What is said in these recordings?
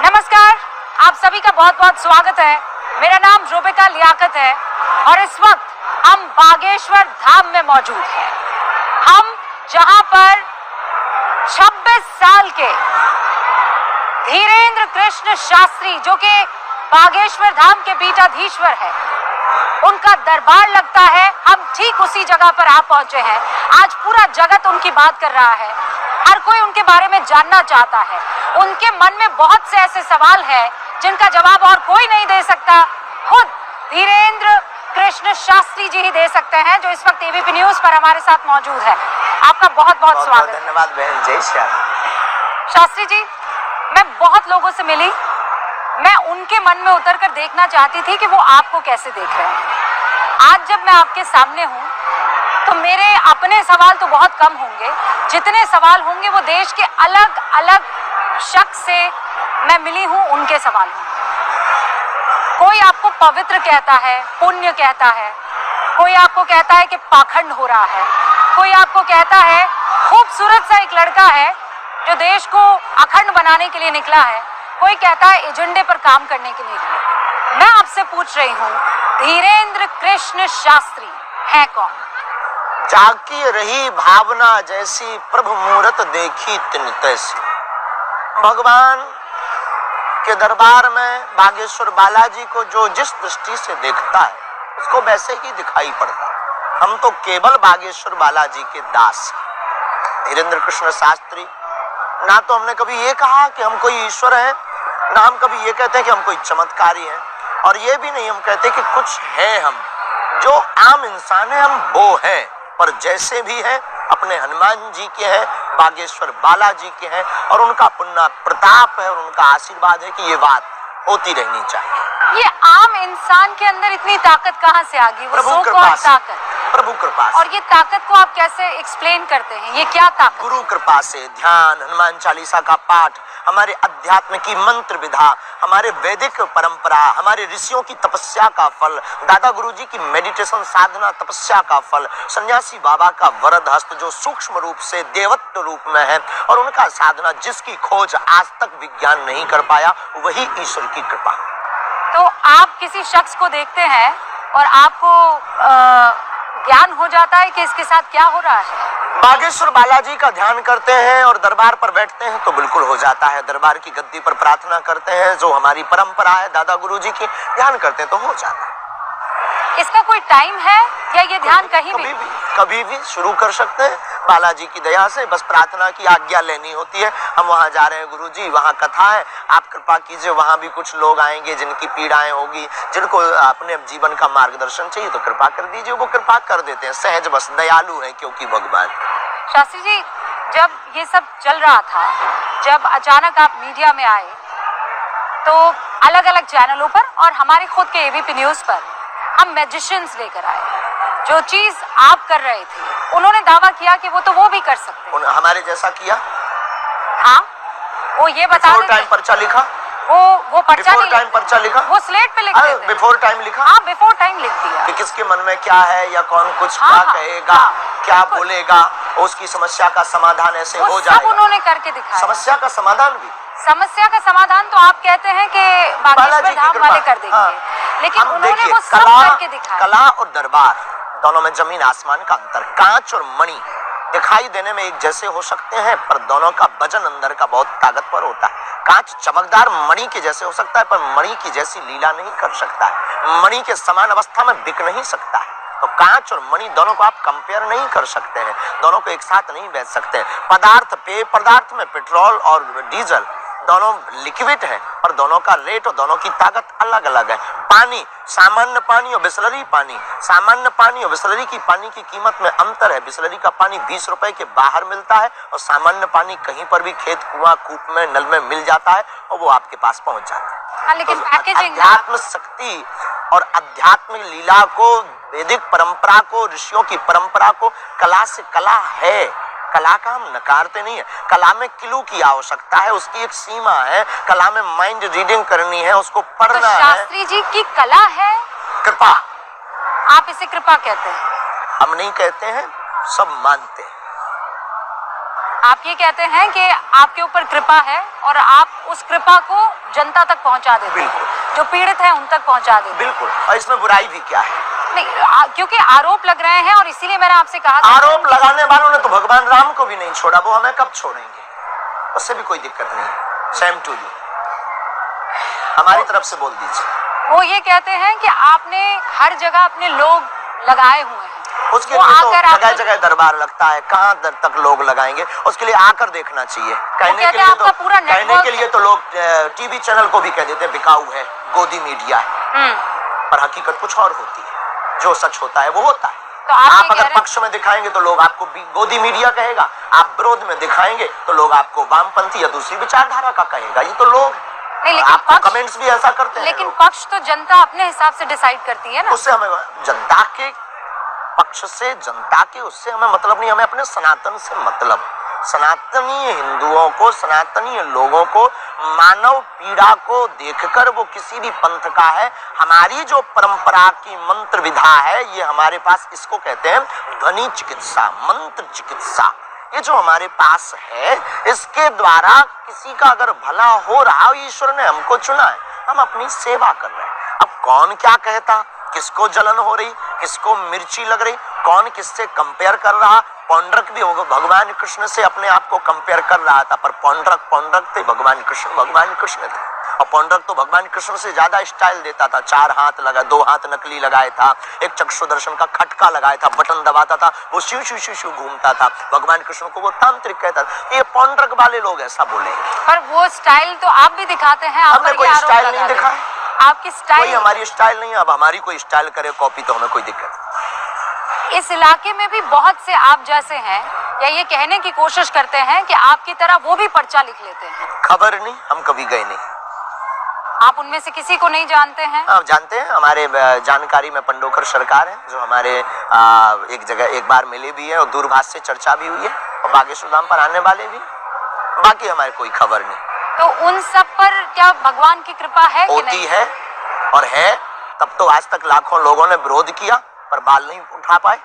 नमस्कार, आप सभी का बहुत बहुत स्वागत है। मेरा नाम रूबिका लियाकत है और इस वक्त हम बागेश्वर धाम में मौजूद हैं। हम जहां पर 26 साल के धीरेन्द्र कृष्ण शास्त्री, जो कि बागेश्वर धाम के पीठाधीश्वर है, उनका दरबार लगता है। हम ठीक उसी जगह पर आ पहुंचे हैं। आज पूरा जगत उनकी बात कर रहा है, हर कोई उनके बारे में जानना चाहता है। उनके मन में बहुत से ऐसे सवाल हैं जिनका जवाब और कोई नहीं दे सकता, खुद धीरेन्द्र कृष्ण शास्त्री जी ही दे सकते हैं, जो इस वक्त एबीपी न्यूज पर हमारे साथ मौजूद है। आपका बहुत बहुत स्वागत। धन्यवाद बहन। जय श्री राम। शास्त्री जी, मैं बहुत लोगों से मिली, मैं उनके मन में उतर कर देखना चाहती थी कि वो आपको कैसे देख रहे हैं। आज जब मैं आपके सामने हूँ तो मेरे अपने सवाल तो बहुत कम होंगे, जितने सवाल होंगे वो देश के अलग अलग शख्स से मैं मिली हूँ, उनके सवाल होंगे। कोई आपको पवित्र कहता है, पुण्य कहता है, कोई आपको कहता है कि पाखंड हो रहा है, कोई आपको कहता है खूबसूरत सा एक लड़का है जो देश को अखंड बनाने के लिए निकला है, कोई कहता है एजेंडे पर काम करने के लिए निकला। मैं आपसे पूछ रही हूँ, धीरेन्द्र कृष्ण शास्त्री है कौन? जाकी रही भावना जैसी, प्रभु मूरत देखी तिन तैसी। भगवान के दरबार में बागेश्वर बालाजी को जो जिस दृष्टि से देखता है उसको वैसे ही दिखाई पड़ता है। हम तो केवल बागेश्वर बालाजी के दास। धीरेन्द्र कृष्ण शास्त्री, ना तो हमने कभी ये कहा कि हम कोई ईश्वर हैं, ना हम कभी ये कहते हैं कि हम कोई चमत्कारी हैं, और ये भी नहीं हम कहते कि कुछ है। हम जो आम इंसान है हम वो हैं, पर जैसे भी हैं अपने हनुमान जी के हैं, बागेश्वर बालाजी के हैं, और उनका पुण्य प्रताप है और उनका आशीर्वाद है कि ये बात होती रहनी चाहिए। ये आम इंसान के अंदर इतनी ताकत कहाँ से आ गई? वो प्रभु सो कृपा कौन से, ताकत? प्रभु कृपा से। और ये ताकत को आप कैसे एक्सप्लेन करते हैं? ये क्या ताकत? गुरु कृपा से ध्यान, हनुमान चालीसा का पाठ, हमारे अध्यात्म की मंत्र विधा, हमारे वैदिक परंपरा, हमारे ऋषियों की तपस्या का फल, दादा गुरुजी की मेडिटेशन साधना तपस्या का फल, सन्यासी बाबा का वरद हस्त जो सूक्ष्म रूप से देवत्व रूप में है, और उनका साधना जिसकी खोज आज तक विज्ञान नहीं कर पाया, वही ईश्वर की कृपा। तो आप किसी शख्स को देखते हैं और आपको ज्ञान हो जाता है कि इसके साथ क्या हो रहा है? बागेश्वर बालाजी का ध्यान करते हैं और दरबार पर बैठते हैं तो बिल्कुल हो जाता है। दरबार की गद्दी पर प्रार्थना करते हैं, जो हमारी परंपरा है दादा गुरुजी की, ध्यान करते हैं तो हो जाता है। इसका कोई टाइम है या ये ध्यान कभी भी शुरू कर सकते हैं। बालाजी की दया से बस प्रार्थना की आज्ञा लेनी होती है। हम वहाँ जा रहे हैं गुरुजी, वहाँ कथा है, आप कृपा कीजिए, वहाँ भी कुछ लोग आएंगे जिनकी पीड़ाएं होगी, जिनको अपने जीवन का मार्गदर्शन चाहिए, तो कृपा कर दीजिए। वो कृपा कर देते हैं, सहज बस, दयालु है क्योंकि भगवान। शास्त्री जी, जब ये सब चल रहा था, जब अचानक आप मीडिया में आए तो अलग अलग चैनलों पर और हमारे खुद के एबीपी न्यूज पर हम मैजिशियंस लेकर आए। जो चीज आप कर रहे थे, उन्होंने दावा किया कि वो भी कर सकते हैं। हमारे जैसा किया? हाँ, वो ये बता देते। टाइम पर्चा लिखा, वो पर्चा नहीं, टाइम पर्चा लिखा, वो स्लेट पे लिख देते हैं। बिफोर टाइम लिखा। हाँ, बिफोर टाइम लिख दिया कि किसके मन में क्या है, या कौन कुछ क्या कहेगा, क्या बोलेगा, उसकी समस्या का समाधान ऐसे हो जाएगा। सब उन्होंने करके दिखाया। समस्या का समाधान भी, समस्या का समाधान तो आप कहते हैं कि बागेश्वर धाम वाले कर देंगे, लेकिन उन्होंने वो सब करके दिखाया। कला और दरबार दोनों में जमीन आसमान का अंतर। कांच और मणि दिखाई देने में एक जैसे हो सकते हैं, पर दोनों का वजन अंदर का बहुत ताकतवर होता है। कांच चमकदार मणि के जैसे हो सकता है, पर मणि की जैसी लीला नहीं कर सकता है, मणि के समान अवस्था में बिक नहीं सकता है। तो कांच और मणि दोनों को आप कंपेयर नहीं कर सकते हैं, दोनों को एक साथ नहीं बेच सकते हैं। पदार्थ, पेय पदार्थ में पेट्रोल और डीजल दोनों लिक्विड है, पर दोनों का रेट और दोनों की ताकत अलग अलग है। पानी, सामान्य पानी और बिसलरी पानी, सामान्य पानी और बिसलरी की पानी की कीमत में अंतर है। बिसलरी का पानी 20 रुपए के बाहर मिलता है, और सामान्य पानी कहीं पर भी खेत, कुआं, कूप में, नल में मिल जाता है और वो आपके पास पहुंच जाता है। हाँ, लेकिन पैकेजिंग, अध्यात्म शक्ति और अध्यात्मिक लीला को, वैदिक परंपरा को, ऋषियों की परंपरा को, कला से कला है। कला का हम नकारते नहीं है। कला में किलो की आवश्यकता है, उसकी एक सीमा है। कला में माइंड रीडिंग करनी है, उसको पढ़ना है। शास्त्री जी की कला है कृपा। आप इसे कृपा कहते हैं? हम नहीं कहते हैं, सब मानते हैं। आप ये कहते हैं कि आपके ऊपर कृपा है और आप उस कृपा को जनता तक पहुंचा देते हैं, जो पीड़ित हैं उन तक पहुंचा देते हैं। बिल्कुल, और इसमें बुराई भी क्या है? नहीं, क्योंकि आरोप लग रहे हैं और इसीलिए मैंने आपसे कहा था आरोप लगाने वालों ने तो भगवान राम को भी नहीं छोड़ा, वो हमें कब छोड़ेंगे? उससे भी कोई दिक्कत नहीं। सेम टू यू, हमारी तरफ से बोल दीजिए। वो ये कहते हैं कि आपने हर जगह अपने लोग लगाए हुए हैं, उसके वो लिए तो आकर जगह आपको- जगह दरबार लगता है, कहाँ तक लोग लगाएंगे? उसके लिए आकर देखना चाहिए। कहने कहते के हैं लिए आपका पूरा कहने नेटवर्क के लिए तो लोग टीवी चैनल को भी कह देते हैं बिकाऊ है, गोदी मीडिया है, पर हकीकत कुछ और होती है। जो सच होता है वो होता है। तो आप ये आप कह अगर रहे हैं- पक्ष में दिखाएंगे तो लोग आपको गोदी मीडिया कहेगा, आप विरोध में दिखाएंगे तो लोग आपको वामपंथी या दूसरी विचारधारा का कहेगा। ये तो लोग नहीं, लेकिन आपको पक्ष- कमेंट्स भी ऐसा करते हैं लेकिन लोग। पक्ष तो जनता अपने हिसाब से डिसाइड करती है ना। उससे हमें जनता के पक्ष से, जनता के उससे हमें मतलब नहीं, हमें अपने सनातन से मतलब। सनातनी हिंदुओं को, सनातनी लोगों को मानव पीड़ा को देखकर वो किसी भी पंथ का है, हमारी जो परंपरा की मंत्र विधा है, ये हमारे पास इसको कहते हैं ध्वनि चिकित्सा, मंत्र चिकित्सा। ये जो हमारे पास है, इसके द्वारा किसी का अगर भला हो रहा, ईश्वर ने हमको चुना है, हम अपनी सेवा कर रहे हैं। अब कौन क्या कहता, किसको जलन हो रही, किसको मिर्ची लग रही, कौन किससे कंपेयर कर रहा। पौंड्रक भी भगवान कृष्ण से अपने आप को कंपेयर कर रहा था, पर पौंड्रक थे, भगवान कृष्ण थे। और पौंड्रक तो भगवान कृष्ण से ज्यादा स्टाइल देता था। 4 हाथ लगा, 2 हाथ नकली लगाया था, एक चक्षु दर्शन का खटका लगाया था, बटन दबाता था, वो शिव शिव शिव शिव घूमता था। भगवान कृष्ण को वो तांत्रिक कहता था। ये पौंड्रक वाले लोग ऐसा बोले, पर वो स्टाइल तो आप भी दिखाते हैं। आप हमने पर कोई ये आरोप स्टाइल लगा नहीं रहे दिखा हैं। है। आपकी कोई स्टाइल हमारी स्टाइल नहीं है। अब हमारी कोई स्टाइल करे कॉपी तो हमें कोई दिक्कत। इस इलाके में भी बहुत से आप जैसे हैं, या ये कहने की कोशिश करते हैं कि आपकी तरह वो भी पर्चा लिख लेते हैं। खबर नहीं, हम कभी गए नहीं। आप उनमें से किसी को नहीं जानते हैं? आप जानते हैं, हमारे जानकारी में पंडोकर सरकार है, जो हमारे एक जगह एक बार मिले भी है और दूरभाष से चर्चा भी हुई है, और बागेश्वर धाम पर आने वाले भी। बाकी हमारी कोई खबर नहीं। तो उन सब पर क्या भगवान की कृपा है कि होती नहीं? है, और है तब तो आज तक लाखों लोगों ने विरोध किया पर बाल नहीं उठा पाए।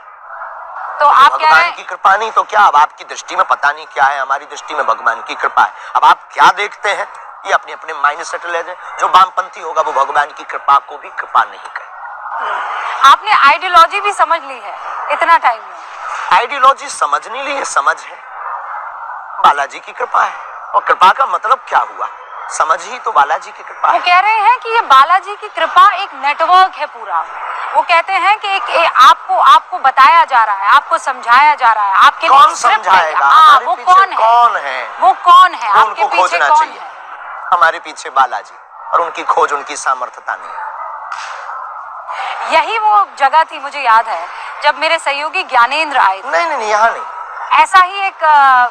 तो आप कह रहे भगवान हैं की कृपा नहीं तो क्या? अब आपकी दृष्टि में पता नहीं क्या है, हमारी दृष्टि में भगवान की कृपा है। अब आप क्या देखते हैं, ये अपने अपने माइंड सेट ले जाए। जो वामपंथी होगा वो भगवान की कृपा को भी कृपा नहीं करे। आपने आइडियोलॉजी भी समझ ली है इतना टाइम में। आइडियोलॉजी समझ नहीं ली है, समझ है बालाजी की कृपा है। और कृपा का मतलब क्या हुआ? समझ ही तो बालाजी की कृपा वो है। कह रहे हैं कि ये बालाजी की कृपा एक नेटवर्क है पूरा। वो कहते हैं कि आपको बताया जा रहा है, आपको समझाया जा रहा है, आपके लिए कौन स्क्रिप्ट है। समझाएगा? हाँ, हमारे वो पीछे कौन है? कौन है? वो कौन है? वो आपके उनको पीछे खोजना कौन चाहिए। है? हमारे पीछे बालाजी, और उनकी खोज, उनकी सामर्थ्यता नहीं। यही वो जगह थी, मुझे याद है, जब मेरे सहयोगी ज्ञानेंद्र आए थे। नहीं, यहाँ नहीं। ऐसा ही एक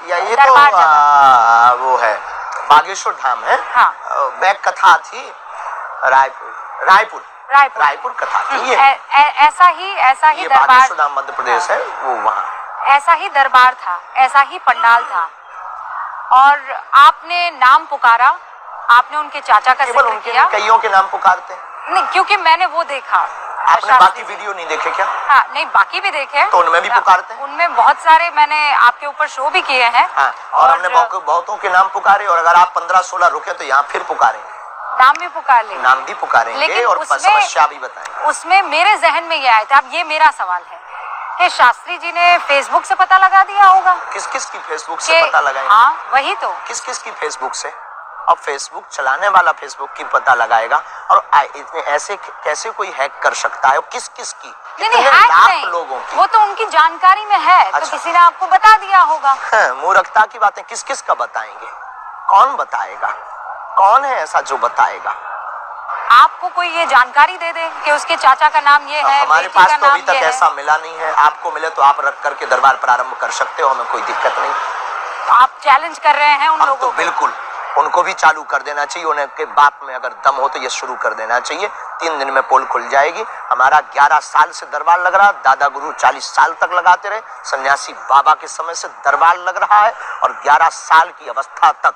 या ये दरबार तो जगह। वो है बागेश्वर धाम है। हाँ। बैक कथा थी रायपुर कथा थी। ये ऐसा ही ये दरबार, बागेश्वर धाम मध्य प्रदेश है, वो वहाँ। ऐसा ही दरबार था, ऐसा ही पंडाल था, और आपने नाम पुकारा, आपने उनके चाचा का केवल जिक्र उनके किया। नहीं, कईयों के नाम पुकारते हैं। नहीं, क्योंकि मैंने वो देखा। आपने शास्त्री बाकी जी। वीडियो नहीं देखे क्या? हाँ, नहीं, बाकी भी देखे। तो उनमें भी पुकारते हैं? उनमें बहुत सारे मैंने आपके ऊपर शो भी किए हैं। हाँ, और हमने बहुतों के नाम पुकारे, और अगर आप 15-16 रुके तो यहाँ फिर पुकारेंगे, नाम भी पुकार लेंगे। नाम भी पुकारेंगे, लेकिन और उसमें- समस्या भी बताएंगे। उसमें मेरे जहन में ये आया था, अब ये मेरा सवाल है कि शास्त्री जी ने फेसबुक से पता लगा दिया होगा किस किस की फेसबुक से पता लगाएंगे? हाँ, वही तो। किस किस की फेसबुक से? अब फेसबुक चलाने वाला फेसबुक की पता लगाएगा, और इतने ऐसे कैसे कोई हैक कर सकता है? किस किस की? नहीं, कितने हैक लाख नहीं, लोगों की? वो तो उनकी जानकारी में है। तो अच्छा। किसी ने आपको बता दिया होगा। मूर्खता की बातें किस किस का बताएंगे? कौन बताएगा? कौन है ऐसा जो बताएगा? आपको कोई ये जानकारी दे दे कि उसके चाचा का नाम ये है, हमारे बेटी पास का तो अभी नाम तक ये है। ऐसा मिला नहीं है। आपको मिले तो आप रख करके दरबार प्रारंभ कर सकते हो, हमें कोई दिक्कत नहीं। तो आप चैलेंज कर रहे हैं उन हम लोगों तो को। बिल्कुल उनको भी चालू कर देना चाहिए। उनके बाप में अगर दम हो तो ये शुरू कर देना चाहिए। 3 दिन में पोल खुल जाएगी। हमारा 11 साल से दरबार लग रहा, दादा गुरु 40 साल तक लगाते रहे, सन्यासी बाबा के समय से दरबार लग रहा है, और 11 साल की अवस्था तक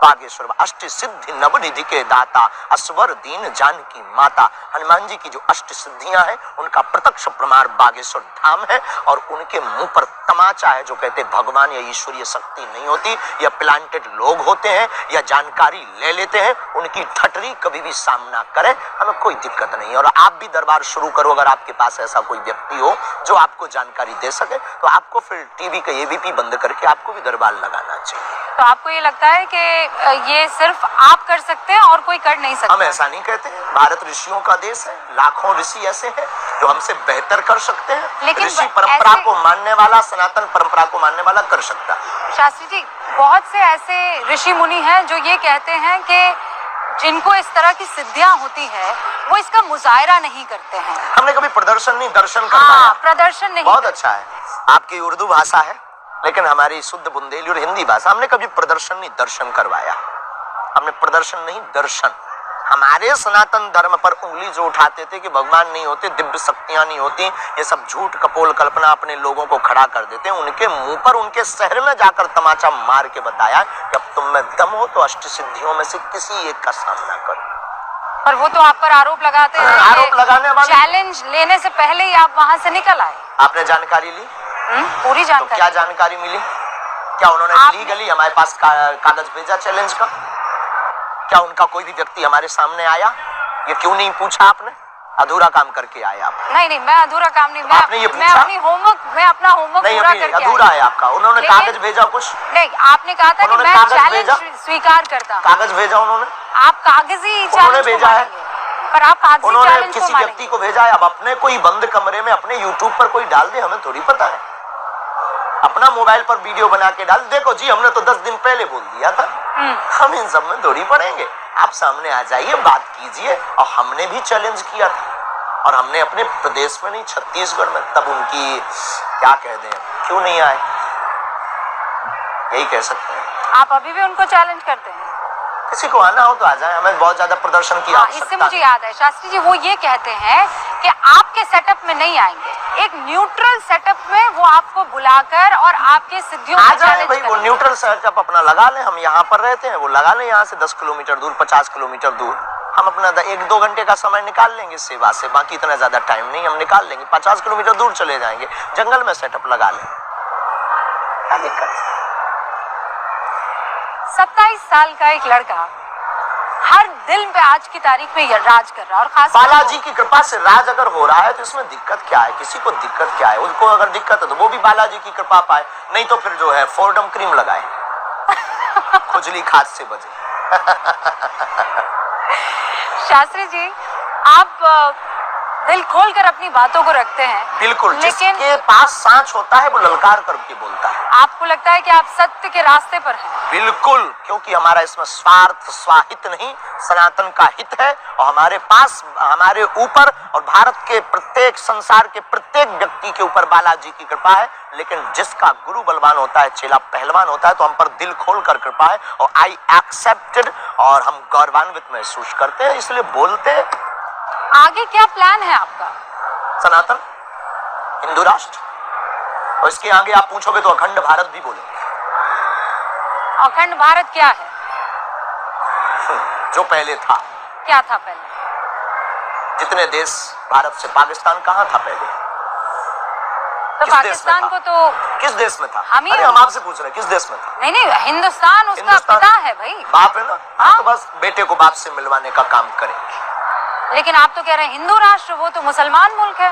बागेश्वर अष्ट सिद्धि नवनिधि के दाता असवर दीन जानकी माता। हनुमान जी की जो अष्ट सिद्धियां हैं उनका प्रत्यक्ष प्रमाण बागेश्वर धाम है और उनके मुंह पर तमाचा है जो कहते भगवान या ईश्वरीय शक्ति नहीं होती, या प्लांटेड लोग होते हैं या जानकारी ले लेते हैं, उनकी ठटरी कभी भी सामना करें, हमें कोई दिक्कत नहीं। और आप भी दरबार शुरू करो, अगर आपके पास ऐसा कोई व्यक्ति हो जो आपको जानकारी दे सके तो आपको फिर टीवी का एबीपी बंद करके आपको भी दरबार लगाना चाहिए। तो आपको ये लगता है कि ये सिर्फ आप कर सकते हैं और कोई कर नहीं सकता? हम ऐसा नहीं कहते, भारत ऋषियों का देश है, लाखों ऋषि ऐसे हैं जो हमसे बेहतर कर सकते हैं। लेकिन ऋषि परंपरा को मानने वाला, सनातन परंपरा को मानने वाला कर सकता है। शास्त्री जी, बहुत से ऐसे ऋषि मुनि हैं जो ये कहते हैं कि जिनको इस तरह की सिद्धियां होती है वो इसका मुजाहिरा नहीं करते हैं। हमने कभी प्रदर्शन नहीं, दर्शन करवाया। हाँ, प्रदर्शन नहीं। बहुत अच्छा है, आपकी उर्दू भाषा है, लेकिन हमारी शुद्ध बुंदेली और हिंदी भाषा, हमने कभी प्रदर्शन नहीं, दर्शन करवाया। हमने प्रदर्शन नहीं, दर्शन। हमारे सनातन धर्म पर उंगली जो उठाते थे कि भगवान नहीं होते, दिव्य शक्तियां नहीं होती, ये सब झूठ कपोल कल्पना अपने लोगों को खड़ा कर देते हैं, उनके मुंह पर उनके शहर में जाकर तमाचा मार के बताया कि अब तुम में दम हो तो अष्ट सिद्धियों में से किसी एक का सामना करो। पर वो तो आप पर आरोप लगाते हैं। आरोप लगाने वाले चैलेंज लेने से पहले ही आप वहां से निकल आए। आपने जानकारी ली? पूरी तो जानकारी। क्या जानकारी मिली? क्या उन्होंने लीगली हमारे पास कागज भेजा चैलेंज का? क्या उनका कोई भी व्यक्ति हमारे सामने आया? ये क्यों नहीं पूछा आपने? अधूरा काम करके आए आप। नहीं, मैं अधूरा काम नहीं, आपने ये मैं अपनी होमवर्क, मैं अपना होमवर्क पूरा करके आई। अधूरा है आपका। उन्होंने कागज भेजा कुछ? नहीं, आपने कहा था कि मैं चैलेंज स्वीकार करता हूं। कागज भेजा उन्होंने? आप कागजी चैलेंज भेजा है, पर आप कागजी उन्होंने चैलेंज किसी व्यक्ति को भेजा है। अब अपने कोई बंद कमरे में अपने यूट्यूब पर कोई डाल दे, हमें थोड़ी पता है। अपना मोबाइल पर वीडियो बना के डाल, देखो जी हमने तो 10 दिन पहले बोल दिया था। हम इन सब में थोड़ी पड़ेंगे। आप सामने आ जाइए, बात कीजिए। और हमने भी चैलेंज किया था, और हमने अपने प्रदेश में नहीं, छत्तीसगढ़ में, तब उनकी क्या कह दें, क्यों नहीं आए, यही कह सकते हैं। आप अभी भी उनको चैलेंज करते हैं? किसी को आना हो तो आ जाए, हमें बहुत ज्यादा प्रदर्शन की आवश्यकता इससे मुझे याद है शास्त्री जी, वो ये कहते हैं कि आपके सेटअप में नहीं आएंगे, एक न्यूट्रल सेटअप में वो आपको बुलाकर और आपके सिद्धियों आ जाए भाई। वो न्यूट्रल सेटअप अपना लगा लें, हम यहाँ पर रहते हैं, वो लगा लें यहाँ से 10 किलोमीटर दूर, 50 किलोमीटर दूर। हम अपना 1-2 घंटे का समय निकाल लेंगे सेवा से, बाकी इतना ज्यादा टाइम नहीं, हम निकाल लेंगे। 50 किलोमीटर दूर चले जाएंगे, जंगल में सेटअप लगा लें, क्या दिक्कत है? 27 साल का एक लड़का हर दिल पे आज की तारीख में राज कर रहा है, और खास बालाजी की कृपा से राज अगर हो रहा है तो इसमें दिक्कत क्या है? किसी को दिक्कत क्या है? उनको अगर दिक्कत है तो वो भी बालाजी की कृपा पाए, नहीं तो फिर जो है फोर्डम क्रीम लगाए, खुजली खाद से बचे। शास्त्री जी, आप दिल खोलकर अपनी बातों को रखते हैं। बिल्कुल, लेकिन जिसके पास सांच होता है वो ललकार करके बोलता है। आपको लगता है कि आप सत्य के रास्ते पर हैं? बिल्कुल, क्योंकि हमारा इसमें स्वार्थ स्वाहित नहीं, सनातन का हित है। और हमारे पास, हमारे ऊपर और भारत के प्रत्येक, संसार के प्रत्येक व्यक्ति के ऊपर बालाजी की कृपा है। लेकिन जिसका गुरु बलवान होता है, चेला पहलवान होता है, तो हम पर दिल खोल कर कृपा है और आई एक्सेप्टेड, और हम गौरवान्वित महसूस करते हैं, इसलिए बोलते हैं। आगे क्या प्लान है आपका? सनातन, हिंदू राष्ट्र, और इसके आगे आप पूछोगे तो अखंड भारत भी बोलेंगे। अखंड भारत क्या है? जो पहले था। क्या था पहले? जितने देश, भारत से पाकिस्तान कहाँ था पहले? तो पाकिस्तान को तो किस देश में था? हम आपसे पूछ रहे हैं, किस देश में था? नहीं, हिंदुस्तान उसका पिता है भाई, बाप है ना। हाँ, तो बस बेटे को बाप से मिलवाने का काम करेंगे। लेकिन आप तो कह रहे हैं हिंदू राष्ट्र, वो तो मुसलमान मुल्क है।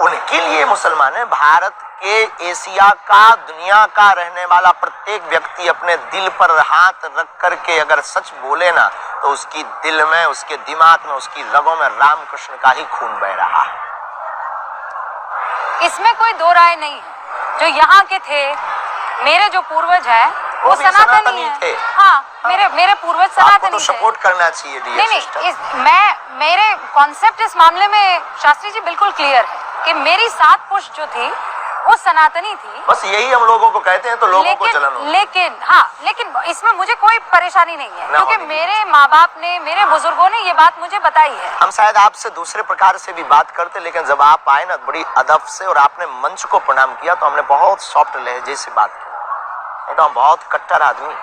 उनके लिए मुसलमान है। भारत के, एशिया का, दुनिया का रहने वाला प्रत्येक व्यक्ति अपने दिल पर हाथ रख करके अगर सच बोले ना, तो उसकी दिल में, उसके दिमाग में, उसकी रगों में रामकृष्ण का ही खून बह रहा है। इसमें कोई दो राय नहीं है। जो यहाँ के थे, मेरे जो पूर्वज हैं, वो सनातनी थे। हाँ, मेरे पूर्वज सनातनी थे। सपोर्ट करना चाहिए। नहीं, मेरे कॉन्सेप्ट इस मामले में शास्त्री जी बिल्कुल क्लियर है कि मेरी 7 पुश्त जो थी वो सनातनी थी। बस यही हम लोगों को कहते हैं तो लोगों को जलन होती है। लेकिन इसमें मुझे कोई परेशानी नहीं है, क्योंकि मेरे माँ बाप ने, मेरे बुजुर्गों ने ये बात मुझे बताई है। हम शायद आपसे दूसरे प्रकार से भी बात करते, लेकिन जब आप आए ना बड़ी अदब से और आपने मंच को प्रणाम किया, तो हमने बहुत सॉफ्ट लहजे से बात की। तो हम बहुत कट्टर आदमी,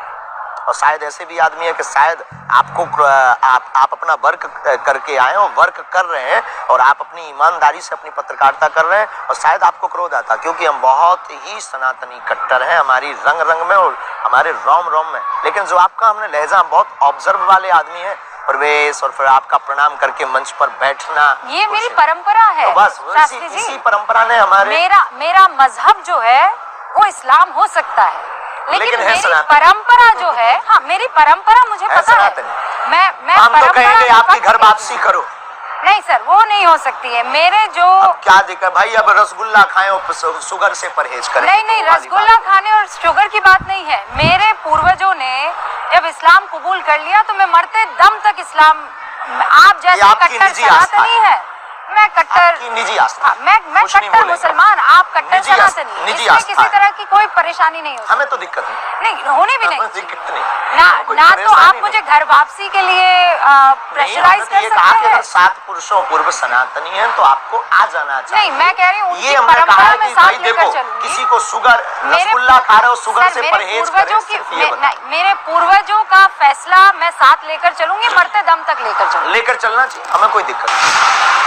और शायद ऐसे भी आदमी है कि शायद आपको आप अपना वर्क करके आए हो, वर्क कर रहे हैं और आप अपनी ईमानदारी से अपनी पत्रकारिता कर रहे हैं और शायद आपको क्रोध आता, क्योंकि हम बहुत ही सनातनी कट्टर हैं, हमारी रंग रंग में और हमारे रोम रोम में। लेकिन जो आपका हमने लहजा, बहुत ऑब्जर्व वाले आदमी है, प्रवेश और फिर आपका प्रणाम करके मंच पर बैठना, ये मेरी परंपरा है। तो बस शास्त्री जी, इसी परंपरा ने हमारे मेरा मजहब जो है वो इस्लाम हो सकता है, लेकिन मेरी परंपरा जो है, हाँ मेरी परंपरा मुझे पता है। मैं हम तो कहेंगे आपकी घर वापसी करो। नहीं सर, वो नहीं हो सकती है। मेरे जो क्या दिक्कत भाई, अब रसगुल्ला खाएं और शुगर से परहेज करें। नहीं, रसगुल्ला खाने और शुगर की बात नहीं है। मेरे पूर्वजों ने जब इस्लाम कबूल कर लिया तो मैं मरते दम तक इस्लाम, आप जैसे कट्टर सनातनी है, मैं कट्टर निजी आस्था, मैं कट्टर मुसलमान, आप कट्टर सनातनी, निजी इसमें किसी तरह की कोई परेशानी नहीं होती। हमें तो दिक्कत नहीं, होने भी नहीं, दिक्कत नहीं ना तो आप मुझे घर वापसी के लिए प्रेशराइज कर सकते हैं। 7 पुरुषों पूर्व सनातनी है तो आपको आ जाना चाहिए। नहीं, मैं कह रही हूँ ये हमने कहा है कि भाई देखो, किसी को शुगर, रसगुल्ला खा रहे हो, शुगर से परहेज करें। मेरे पूर्वजों का फैसला मैं साथ लेकर चलूंगी, मरते दम तक लेकर चलना चाहिए, हमें कोई दिक्कत नहीं।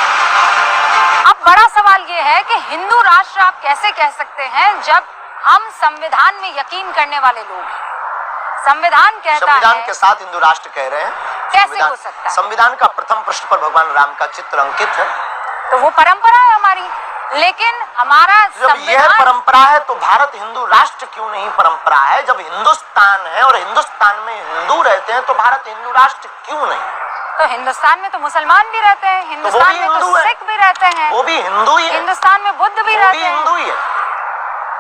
अब बड़ा सवाल ये है कि हिंदू राष्ट्र आप कैसे कह सकते हैं जब हम संविधान में यकीन करने वाले लोग हैं। संविधान कहता है, संविधान के साथ हिंदू राष्ट्र कह रहे हैं, कैसे हो सकता है? संविधान का प्रथम पृष्ठ पर भगवान राम का चित्र अंकित है, तो वो परंपरा है हमारी। लेकिन हमारा जब यह परंपरा है तो भारत हिंदू राष्ट्र क्यों नहीं परंपरा है? जब हिंदुस्तान है और हिंदुस्तान में हिंदू रहते हैं तो भारत हिंदू राष्ट्र क्यों नहीं? तो हिंदुस्तान में तो मुसलमान भी रहते हैं, हिंदुस्तान में तो सिख भी रहते हैं, वो भी हिंदू ही है। हिंदुस्तान में बुद्ध भी रहते हैं, हिंदू ही है।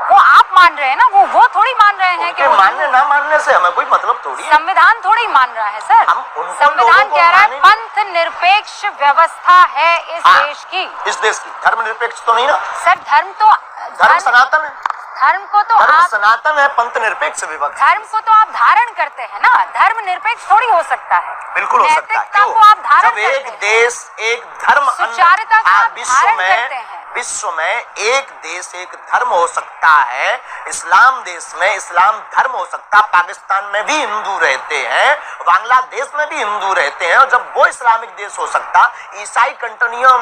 वो आप मान रहे हैं ना, वो थोड़ी मान रहे हैं कि मानने ना मानने से हमें कोई मतलब थोड़ी है। संविधान थोड़ी मान रहा है सर, संविधान कह रहा है पंथ निरपेक्ष व्यवस्था है इस देश की। इस देश की धर्मनिरपेक्ष तो नहीं ना सर, धर्म सनातन है, धर्म को तो धर्म आप सनातन है, पंथ निरपेक्ष विभक्त। धर्म को तो आप धारण करते हैं ना, धर्म निरपेक्ष थोड़ी हो सकता है। बिल्कुल हो सकता है। क्यों? को आप धारण जब एक देश एक धर्म, सुचारुता को आप धारण करते हैं। विश्व में एक देश एक धर्म हो सकता है, इस्लाम देश में इस्लाम धर्म हो सकता है, पाकिस्तान में भी हिंदू रहते हैं, बांग्लादेश में भी हिंदू रहते हैं, और जब वो इस्लामिक देश हो सकता, ईसाई कंट्रियों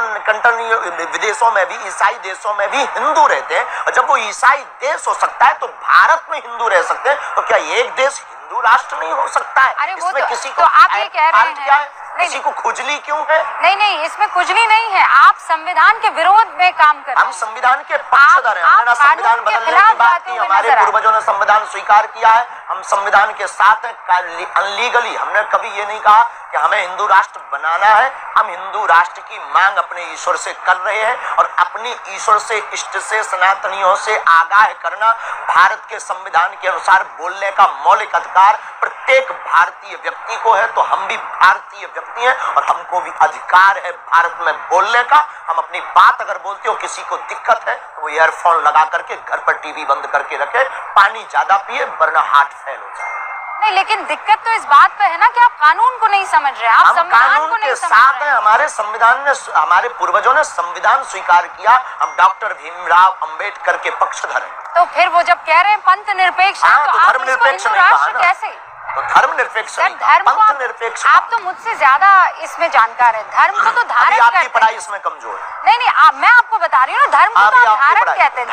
विदेशों में भी, ईसाई देशों में भी हिंदू रहते हैं, और जब वो ईसाई देश हो सकता है तो भारत में हिंदू रह सकते हैं, तो क्या एक देश हिंदू राष्ट्र नहीं हो सकता है? अरे वो इसमें तो, किसी को तो आप ये कह रहे हैं, किसी को खुजली क्यों है? नहीं, इसमें खुजली नहीं है, आप संविधान के विरोध में काम कर रहे हैं। हम संविधान के पक्षधर हैं, हमने ना संविधान बदलने की बात की, हमारे पूर्वजों ने संविधान स्वीकार किया है, हम संविधान के साथ हैं। अनलीगली हमने कभी ये नहीं कहा कि हमें हिंदू राष्ट्र बनाना है, हम हिंदू राष्ट्र की मांग अपने ईश्वर से कर रहे हैं, और अपनी ईश्वर से, इष्ट से, सनातनियों से आगाह करना भारत के संविधान के अनुसार बोलने का मौलिक अधिकार प्रत्येक भारतीय व्यक्ति को है। तो हम भी भारतीय व्यक्ति हैं और हमको भी अधिकार है भारत में बोलने का। हम अपनी बात अगर बोलते हो, किसी को दिक्कत है तो वो ईयरफोन लगा करके घर पर टीवी बंद करके रखे, पानी ज्यादा पिए वरना हार्ट फेल हो जाए। नहीं, लेकिन दिक्कत तो इस बात पे है ना कि आप कानून को नहीं समझ रहे, आप संविधान को नहीं समझ रहे। साथ हैं, हमारे संविधान ने, हमारे पूर्वजों ने संविधान स्वीकार किया, हम डॉक्टर भीमराव अंबेडकर के पक्षधर हैं। तो फिर वो जब कह रहे हैं पंथ निरपेक्ष, तो धर्म निरपेक्ष नहीं कहा ना, कैसे? तो धर्म निरपेक्ष, पंथ निरपेक्ष। आप तो मुझसे ज्यादा इसमें जानकार है, धर्म को तो धारण करते हैं। आपकी पढ़ाई इसमें कमजोर है। नहीं, मैं आपको बता रही हूँ, धर्म को तो धारण कहते हैं।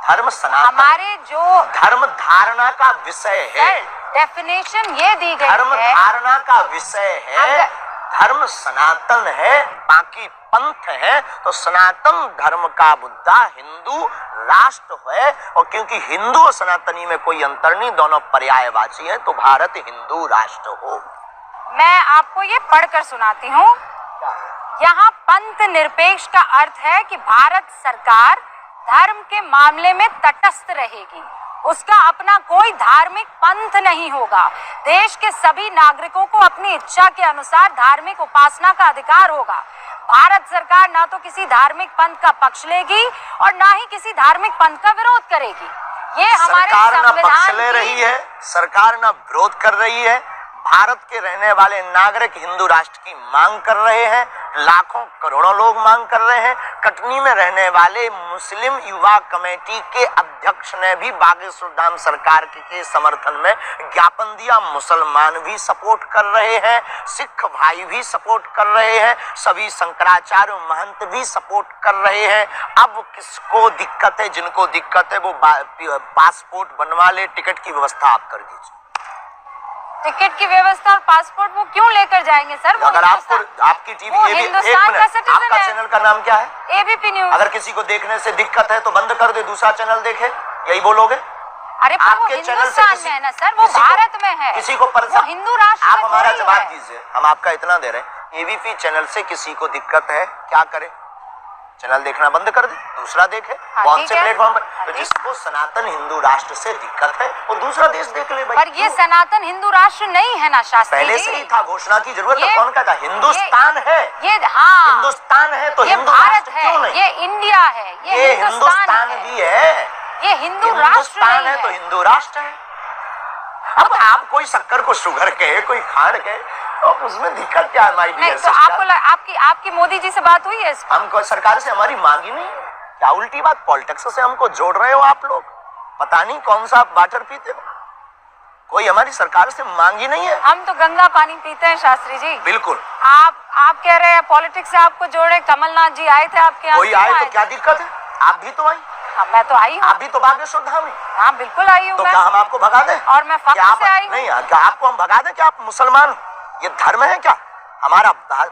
धर्म सनातन, हमारे जो धर्म धारणा का विषय है, डेफिनेशन ये दी गई है, धर्म धारणा का विषय है, धर्म सनातन है, बाकी पंथ है। तो सनातन धर्म का बुद्धा हिंदू राष्ट्र है, और क्योंकि हिंदू और सनातनी में कोई अंतर नहीं, दोनों पर्यायवाची है, तो भारत हिंदू राष्ट्र हो। मैं आपको ये पढ़कर सुनाती हूँ। यहाँ पंथ निरपेक्ष का अर्थ है कि भारत सरकार धर्म के मामले में तटस्थ रहेगी, उसका अपना कोई धार्मिक पंथ नहीं होगा, देश के सभी नागरिकों को अपनी इच्छा के अनुसार धार्मिक उपासना का अधिकार होगा। भारत सरकार ना तो किसी धार्मिक पंथ का पक्ष लेगी और ना ही किसी धार्मिक पंथ का विरोध करेगी। ये हमारे सरकार ना पक्ष ले संविधान रही है, सरकार ना विरोध कर रही है, भारत के रहने वाले नागरिक हिंदू राष्ट्र की मांग कर रहे हैं, लाखों करोड़ों लोग मांग कर रहे हैं। कटनी में रहने वाले मुस्लिम युवा कमेटी के अध्यक्ष ने भी बागेश्वर धाम सरकार के समर्थन में ज्ञापन दिया। मुसलमान भी सपोर्ट कर रहे हैं, सिख भाई भी सपोर्ट कर रहे हैं, सभी शंकराचार्य महंत भी सपोर्ट कर रहे हैं। अब किसको दिक्कत है? जिनको दिक्कत है वो पासपोर्ट बनवा ले, टिकट की व्यवस्था आप कर दीजिए। टिकट की व्यवस्था और पासपोर्ट वो क्यों लेकर जाएंगे सर? वो अगर आपको आपकी टीवी हिंदुस्तान का सिटीजन आपका है। चैनल का नाम क्या है? ABP news. अगर किसी को देखने से दिक्कत है तो बंद कर दे, दूसरा चैनल देखे, यही बोलोगे? अरे पर वो हिंदुस्तान में है ना सर, वो भारत में है, किसी को वो हिंदू राष्ट्र आप में हमारा थोड़ी जवाब है। दीजिए, हम आपका इतना दे रहे हैं, एबीपी चैनल से किसी को दिक्कत है क्या करे? चैनल देखना बंद कर दे, दूसरा देखे कौन से प्लेटफॉर्म पर। तो जिसको सनातन हिंदू राष्ट्र से दिक्कत है वो दूसरा देश देख ले भाई। पर ये सनातन हिंदू राष्ट्र नहीं है ना शास्त्री पहले जी? से ही था, घोषणा की जरूरत है, कौन कहता? हिंदुस्तान है ये, हाँ हिंदुस्तान है तो ये हिंदू भारत राष्ट्र क्यों है, नहीं? ये इंडिया है, ये हिंदुस्तान भी है, ये हिंदू राष्ट्र हिंदुस्तान है तो नहीं है। हिंदू राष्ट्र है। अब आप कोई शक्कर को शुगर कहे, कोई खांड कहे, तो उसमें दिक्कत क्या है? माय नहीं डियर तो आपको आपकी मोदी जी से बात हुई है इस पर? हमको सरकार से हमारी मांगी नहीं है। क्या उल्टी बात, पॉलिटिक्स से हमको जोड़ रहे हो आप लोग? पता नहीं कौन सा वाटर पीते हो, कोई हमारी सरकार से मांगी नहीं है। हम तो गंगा पानी पीते हैं शास्त्री जी। बिल्कुल। आप कह रहे हैं पॉलिटिक्स से आपको जोड़े, कमलनाथ जी आए थे आपके यहाँ? कोई आए तो क्या दिक्कत है? आप भी तो आई। हाँ, मैं तो आई हूँ। आप भी तो बागेश्वर धाम है। हाँ बिल्कुल आई हूँ। तो क्या हम आपको भगा दें? और मैं फख्र से आई हूँ। नहीं, क्या आपको हम भगा दें? क्या आप मुसलमान हो? ये धर्म है क्या? हमारा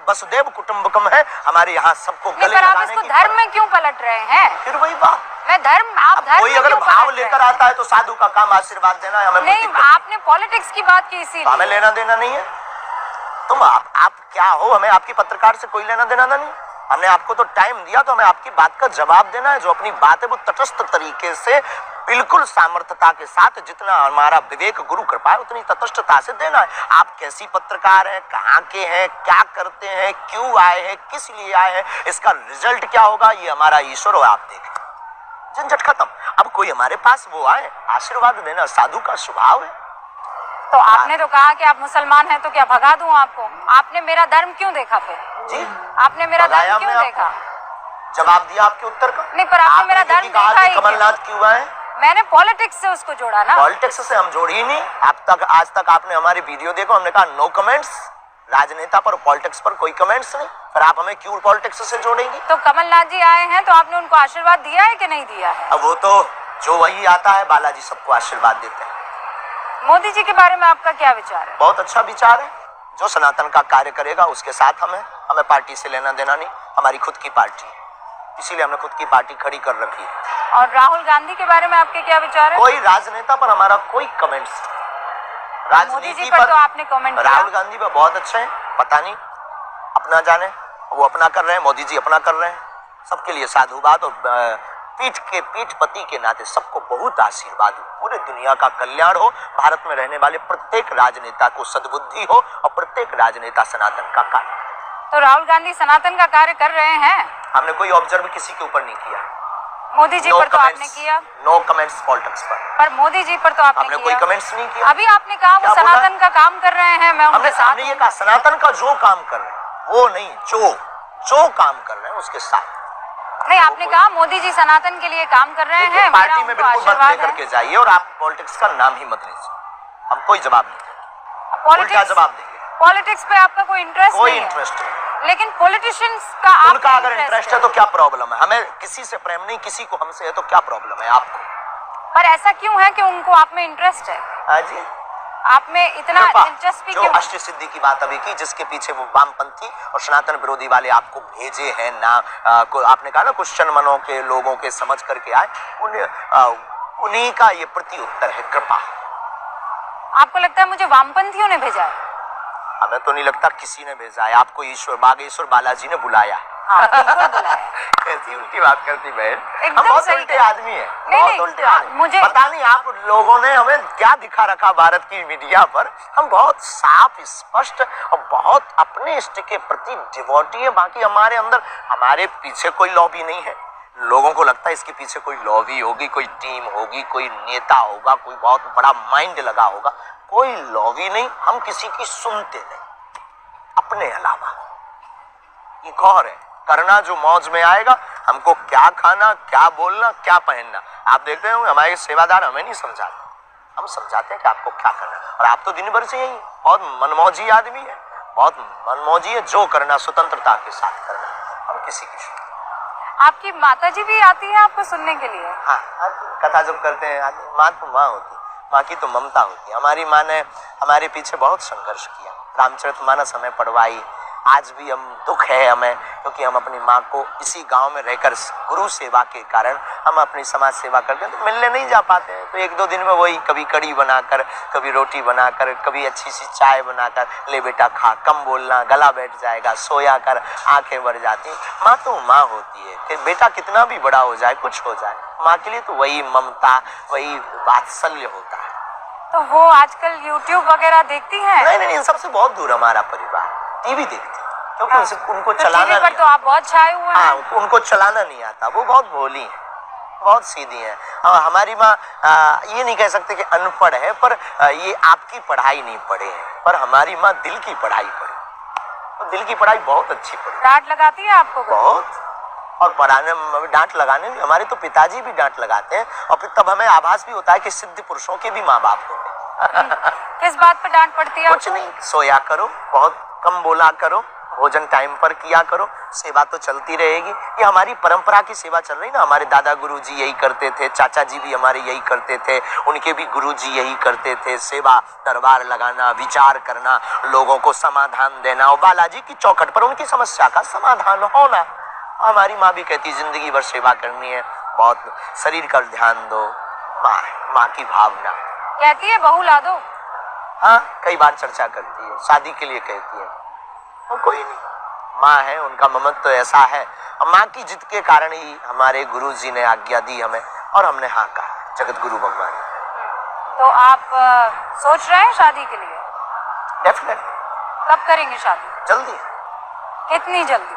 वसुदेव कुटुंबकम है, हमारे यहाँ सबको गले पर आप लगाने इसको की। धर्म में क्यों पलट रहे हैं? फिर वही बात, मैं धर्म, आप धर्म कोई में अगर क्यों भाव पलट लेकर रहे हैं? आता है तो साधु का काम आशीर्वाद देना है, हमें कोई नहीं, दिक्कत नहीं। आपने पॉलिटिक्स की बात की इसीलिए। हमें लेना देना नहीं है। तुम आप क्या हो? हमें आपकी पत्रकार से कोई लेना देना नहीं। हमने आपको तो टाइम दिया तो हमें आपकी बात का जवाब देना है। जो अपनी बात है वो तटस्थ तरीके से, बिल्कुल सामर्थ्यता के साथ, जितना हमारा विवेक गुरु कृपा है उतनी तटस्थता से देना है। आप कैसी पत्रकार हैं, कहाँ के हैं, क्या करते हैं, क्यों आए हैं, किस लिए आए हैं, इसका रिजल्ट क्या होगा, ये हमारा ईश्वर और आप देखें। झंझट खत्म। अब कोई हमारे पास वो आए, आशीर्वाद देना साधु का स्वभाव है। तो आपने तो कहा कि आप मुसलमान हैं, तो क्या भगा दूं आपको? आपने मेरा धर्म क्यों देखा फिर? जी, आपने मेरा भगाया धर्म क्यों हमने देखा? जवाब दिया आपके उत्तर का। नहीं, पर आपने मेरा धर्म कहा देखा कि ही कमलनाथ क्यों आए? मैंने पॉलिटिक्स से उसको जोड़ा ना। पॉलिटिक्स से हम जोड़ी ही नहीं। आज तक आपने हमारी वीडियो देखो, हमने कहा नो कमेंट्स, राजनेता पर, पॉलिटिक्स पर कोई कमेंट्स नहीं। पर आप हमें क्यों पॉलिटिक्स से जोड़ेंगी? तो कमलनाथ जी आए हैं तो आपने उनको आशीर्वाद दिया है कि नहीं दिया है? अब वो तो जो वही आता है, बालाजी सबको आशीर्वाद देते हैं। मोदी जी के बारे में आपका क्या विचार है? बहुत अच्छा विचार है। जो सनातन का कार्य करेगा उसके साथ हमें पार्टी से लेना देना नहीं। हमारी खुद की पार्टी है, इसीलिए हमने खुद की पार्टी खड़ी कर रखी है। और राहुल गांधी के बारे में आपके क्या विचार है? कोई राजनेता पर हमारा कोई कमेंट्स, मोदी जी पर तो आपने कमेंट किया। राहुल गांधी पर बहुत अच्छे हैं, पता नहीं अपना जाने, वो अपना कर रहे हैं, मोदी जी अपना कर रहे हैं। सबके लिए साधुवाद और पीठ पति के नाते सबको बहुत आशीर्वाद हो। पूरे दुनिया का कल्याण हो, भारत में रहने वाले प्रत्येक राजनेता को सद्बुद्धि हो और प्रत्येक राजनेता सनातन का कार्य। तो राहुल गांधी सनातन का कार्य कर रहे हैं। हमने कोई ऑब्जर्व किसी के ऊपर नहीं किया। मोदी जी पर तो आपने किया। नो कमेंट्स पॉलिटिक्स पर मोदी जी पर तो आपने हमने किया। कोई कमेंट्स नहीं किया। अभी आपने कहा वो सनातन का काम कर रहे हैं, मैं उनके साथ। हमने ये कहा सनातन का जो काम कर रहे हैं वो नहीं, जो काम कर रहे हैं उसके साथ। नहीं, आपने कहा मोदी जी सनातन के लिए काम कर रहे हैं। पार्टी में बिल्कुल मत लेकर के जाइए और आप पॉलिटिक्स का नाम ही मत लीजिए। हम कोई जवाब नहीं देंगे, उल्टा जवाब देंगे। पॉलिटिक्स पे आपका कोई इंटरेस्ट कोई नहीं है? इंटरेस्ट नहीं। लेकिन पॉलिटिशियंस का उनका अगर इंटरेस्ट है तो क्या प्रॉब्लम है? हमें किसी से प्रेम नहीं, किसी को हमसे है तो क्या प्रॉब्लम है आपको? पर ऐसा क्यों है कि उनको आप में इंटरेस्ट है? हाँ जी, आप में इतना दिलचस्पी जो क्यों? अष्ट सिद्धि की बात अभी की, जिसके पीछे वो वामपंथी और सनातन विरोधी वाले आपको भेजे हैं ना, आपने कहा ना क्वेश्चन मनों के लोगों के समझ करके आए, उन्हीं का ये प्रति उत्तर है, कृपा। आपको लगता है मुझे वामपंथियों ने भेजा है? हमें तो नहीं लगता किसी ने भेजा है आपको, ईश्वर बागेश्वर बालाजी ने बुलाया। हाँ, बिल्कुल बुलाया। ऐसी उल्टी बात करती बहन, हम एकदम बहुत सही उल्टे कहा। आदमी हैं, नहीं, बहुत नहीं, उल्टे आदमी। मुझे पता नहीं आप लोगों ने हमें क्या दिखा रखा भारत की मीडिया पर। हम बहुत साफ, स्पष्ट और बहुत अपने इष्ट के प्रति डिवोटी है। बाकी हमारे अंदर, हमारे पीछे कोई लॉबी नहीं है। लोगों को लगता है इसके पीछे कोई लॉबी होगी, कोई टीम होगी, कोई नेता होगा, कोई बहुत बड़ा माइंड लगा होगा। कोई लॉवी नहीं, हम किसी की सुनते नहीं अपने अलावा। एक और है करना जो मौज में आएगा, हमको क्या खाना, क्या बोलना, क्या पहनना। आप देखते हो हमारे सेवादार हमें नहीं समझाते, हम समझाते हैं कि आपको क्या करना। और आप तो दिन भर से यही बहुत मनमौजी आदमी है, बहुत मनमौजी है, जो करना स्वतंत्रता के साथ करना, हम किसी की। आपकी माताजी भी आती है आपको सुनने के लिए? हाँ, कथा जब करते हैं माँ तो माँ होती, माँ की तो ममता होती है। हमारी माँ ने हमारे पीछे बहुत संघर्ष किया, रामचरितमानस हमें पढ़वाई। आज भी हम दुख है हमें, क्योंकि हम अपनी माँ को इसी गांव में रहकर गुरु सेवा के कारण हम अपनी समाज सेवा करते हैं, तो मिलने नहीं जा पाते हैं। तो एक दो दिन में वही कभी कड़ी बनाकर, कभी रोटी बनाकर, कभी अच्छी सी चाय बनाकर, ले बेटा खा, कम बोलना, गला बैठ जाएगा, सोया कर, आंखें भर जाती। माँ तो माँ होती है कि बेटा कितना भी बड़ा हो जाए, कुछ हो जाए, माँ के लिए तो वही ममता, वही वात्सल्य होता है। तो वो आजकल YouTube वगैरह देखती हैं? नहीं, इन सबसे बहुत दूर हमारा परिवार। टीवी देखती है, क्योंकि उनको तो चलाना टीवी पर नहीं, तो आप बहुत छाए हुए हैं। हाँ, उनको चलाना नहीं आता, वो बहुत भोली है, बहुत सीधी है। हमारी माँ ये नहीं कह सकते कि अनपढ़ है, पर ये आपकी पढ़ाई नहीं पढ़े हैं, पर हमारी माँ दिल की पढ़ाई पढ़ी, तो दिल की पढ़ाई बहुत अच्छी पढ़ी। डांट लगाती है आपको? बहुत, और पढ़ाने में डांट लगाने में हमारे तो पिताजी भी डांट लगाते हैं, और फिर तब हमें आभास भी होता है कि सिद्ध पुरुषों के भी माँ बाप होते हैं। किस बात पर डांट पड़ती है? कुछ नहीं, सोया करो, बहुत कम बोला करो, भोजन टाइम पर किया करो, सेवा तो चलती रहेगी। ये हमारी परंपरा की सेवा चल रही ना, हमारे दादा गुरु जी यही करते थे, चाचा जी भी हमारे यही करते थे, उनके भी गुरु जी यही करते थे, सेवा, दरबार लगाना, विचार करना, लोगों को समाधान देना, और बालाजी की चौखट पर उनकी समस्या का समाधान होना। हमारी माँ भी कहती जिंदगी भर सेवा करनी है, बहुत शरीर का ध्यान दो, माँ की भावना। कहती है बहू ला दो? हाँ, कई बार चर्चा करती है, शादी के लिए कहती है, वो कोई नहीं, माँ है, उनका ममत्व तो ऐसा है। माँ की जिद के कारण ही हमारे गुरु जी ने आज्ञा दी हमें, और हमने हाँ कहा, जगत गुरु भगवान। तो आप सोच रहे हैं शादी के लिए? डेफिनेट। कब करेंगे शादी? जल्दी। कितनी जल्दी?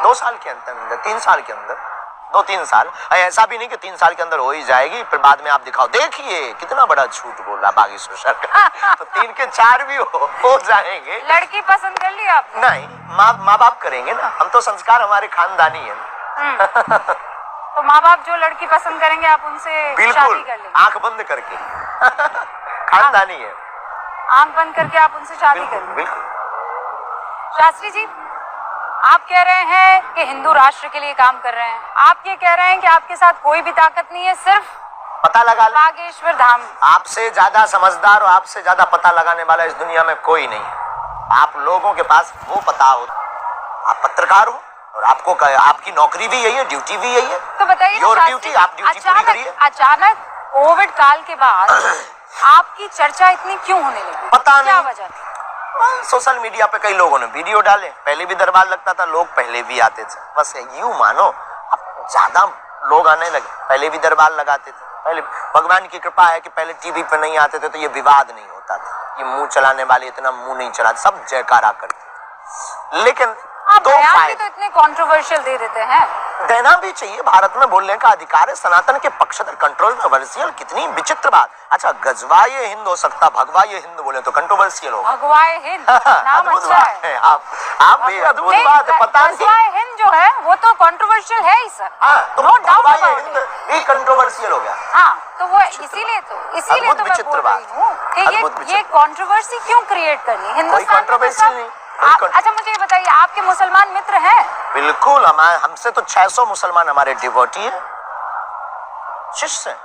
2 साल के अंदर, 3 साल के अंदर, 2-3 साल। ऐसा भी नहीं कि 3 साल के अंदर हो ही जाएगी, फिर बाद में आप दिखाओ देखिए कितना बड़ा झूठ बोला बागेश्वर सरकार। तो 3 के 4 भी हो जाएंगे। लड़की पसंद कर ली आपने? नहीं, माँ बाप करेंगे ना, हम तो संस्कार हमारे खानदानी है। तो माँ बाप जो लड़की पसंद करेंगे आप उनसे शादी कर लेंगे? आंख बंद करके। खानदानी है, आंख बंद करके आप उनसे शादी कर लेंगे? बिल्कुल। शास्त्री जी, आप कह रहे हैं कि हिंदू राष्ट्र के लिए काम कर रहे हैं, आप ये कह रहे हैं कि आपके साथ कोई भी ताकत नहीं है, सिर्फ पता लगा ले। बागेश्वर धाम। आपसे ज्यादा समझदार और आपसे ज्यादा पता लगाने वाला इस दुनिया में कोई नहीं है। आप लोगों के पास वो पता हो, आप पत्रकार हो, और आपको आपकी नौकरी भी यही है, ड्यूटी भी यही है। तो बताइए योर ड्यूटी, आप ड्यूटी पूरी करिए। अचानक कोविड काल के बाद आपकी चर्चा इतनी क्यों होने लगी? पता क्या नहीं, वजह थी? सोशल मीडिया पे कई लोगों ने वीडियो डाले, पहले भी दरबार लगता था, लोग पहले भी आते थे, बस यूं मानो अब ज्यादा लोग आने लगे, पहले भी दरबार लगाते थे। पहले भगवान की कृपा है कि पहले टीवी पे नहीं आते थे, तो ये विवाद नहीं होता था, ये मुंह चलाने वाले इतना मुंह नहीं चलाते, सब जयकारा करते। लेकिन आप बयान भी तो इतने कंट्रोवर्शियल दे देते हैं। देना भी चाहिए, भारत में बोलने का अधिकार है, सनातन के पक्षधर। कंट्रोवर्शियल कितनी विचित्र बात। अच्छा, गजवाए हिंद हो सकता, भगवाए हिंद बोले तो कंट्रोवर्शियल होगा। भगवाए हिंद नाम अच्छा है। आप भी अद्भुत बात है, पता नहीं। गजवाए हिंद जो है वो तो कंट्रोवर्शियल है ही सर। तो भगवाए हिंद भी कंट्रोवर्शियल हो गया। हाँ, तो वो इसीलिए तो मैं बोल रही हूँ कि ये कंट्रोवर्सी क्यों क्रिएट करनी हिंदुस्तान में? अच्छा, मुझे ये बताइए, आपके मुसलमान मित्र हैं? बिल्कुल, हमसे तो 600 मुसलमान हमारे डिवोटी है, शिष्य हैं,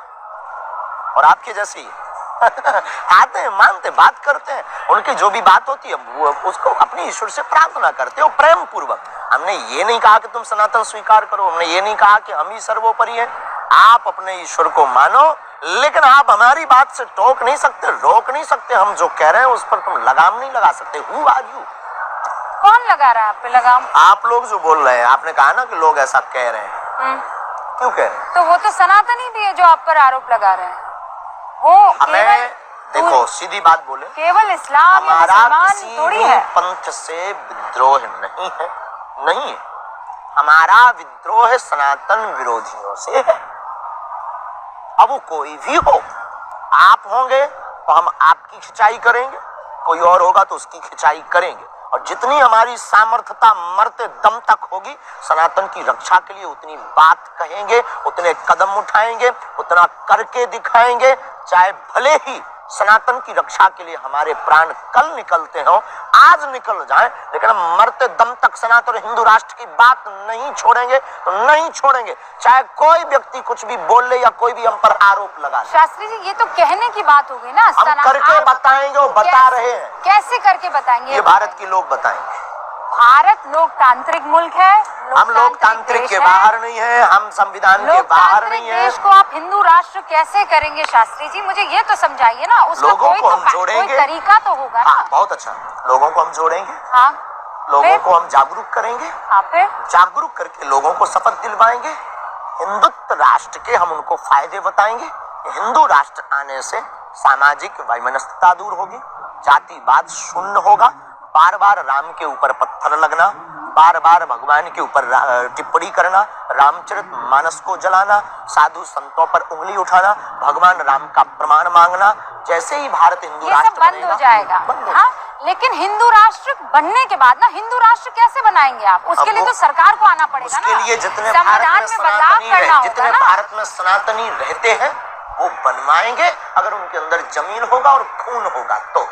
और आपके जैसे ही आते हैं, मानते, बात करते हैं, उनकी जो भी बात होती है वो उसको अपने ईश्वर से प्रार्थना करते हो प्रेम पूर्वक। हमने ये नहीं कहा कि तुम सनातन स्वीकार करो, हमने ये नहीं कहा कि हम ही सर्वोपरि हैं। आप अपने ईश्वर को मानो, लेकिन आप हमारी बात से टोक नहीं सकते, रोक नहीं सकते। हम जो कह रहे हैं उस पर तुम लगाम नहीं लगा सकते। Who are you? कौन लगा रहा है आप पे लगाम? आप लोग जो बोल रहे हैं, आपने कहा ना कि लोग ऐसा कह रहे हैं, क्यों कह रहे हैं? तो वो तो सनातनी भी है जो आप पर आरोप लगा रहे हैं। वो हमें देखो, सीधी बात बोले, केवल इस्लाम या मुसलमान थोड़ी है। पंथ से विद्रोह नहीं है, नहीं है। हमारा विद्रोह सनातन विरोधियों से है। अब वो कोई भी हो, आप होंगे, तो हम आपकी खिंचाई करेंगे, कोई और होगा तो उसकी खिंचाई करेंगे। और जितनी हमारी सामर्थ्यता मरते दम तक होगी सनातन की रक्षा के लिए उतनी बात कहेंगे, उतने कदम उठाएंगे, उतना करके दिखाएंगे। चाहे भले ही सनातन की रक्षा के लिए हमारे प्राण कल निकलते हो, आज निकल जाए, लेकिन हम मरते दम तक सनातन हिंदू राष्ट्र की बात नहीं छोड़ेंगे, तो नहीं छोड़ेंगे। चाहे कोई व्यक्ति कुछ भी बोल ले या कोई भी हम पर आरोप लगा ले। शास्त्री जी, ये तो कहने की बात हो गई ना, हम करके बताएंगे, वो बता रहे हैं। कैसे करके बताएंगे? ये भारत के लोग बताएंगे। भारत लोकतांत्रिक मुल्क है, हम लोकतांत्रिक के बाहर नहीं है, हम संविधान के बाहर नहीं है। देश को आप हिंदू राष्ट्र कैसे करेंगे शास्त्री जी? मुझे ये तो समझाइए ना। उसका लोगों को हम जोड़ेंगे, कोई तरीका तो होगा ना। हाँ, बहुत अच्छा। लोगों को हम जोड़ेंगे, हाँ, लोगों को हम जागरूक करेंगे, फिर जागरूक करके लोगों को शपथ दिलवाएंगे। हिंदुत्व राष्ट्र के हम उनको फायदे बताएंगे। हिंदू राष्ट्र आने से सामाजिक वैमनस्यता दूर होगी, जातिवाद शून्य होगा। बार बार राम के ऊपर पत्थर लगना, बार बार भगवान के ऊपर टिप्पणी करना, रामचरितमानस को जलाना, साधु संतों पर उंगली उठाना, भगवान राम का प्रमाण मांगना, जैसे ही भारत हिंदू राष्ट्र बंद हो जाएगा। हाँ, लेकिन हिंदू राष्ट्र बनने के बाद ना, हिंदू राष्ट्र कैसे बनाएंगे आप? उसके लिए तो सरकार को आना पड़ेगा ना। उसके लिए जितने संविधान में बदलाव करना होगा। जितने भारत में सनातनी रहते हैं वो बनवाएंगे, अगर उनके अंदर जमीन होगा और खून होगा तो।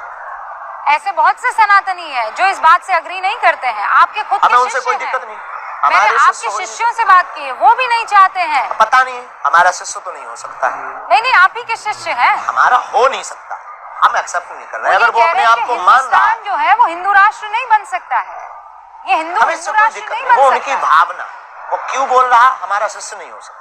ऐसे बहुत से सनातनी है जो इस बात से अग्री नहीं करते हैं। आपके खुद के उनसे कोई दिक्कत नहीं। मैंने आपके शिष्यों से बात की है, वो भी नहीं चाहते हैं। पता नहीं, हमारा शिष्य तो नहीं हो सकता है। नहीं, आप ही के शिष्य हैं। हमारा हो नहीं सकता, हम एक्सेप्ट नहीं कर रहे। अगर वो अपने आप को मान रहा है, जो है वो हिंदू राष्ट्र नहीं बन सकता है। ये हिंदू राष्ट्र नहीं बन सकता। वो उनकी भावना, वो क्यों बोल रहा, हमारा शिष्य नहीं हो सकता।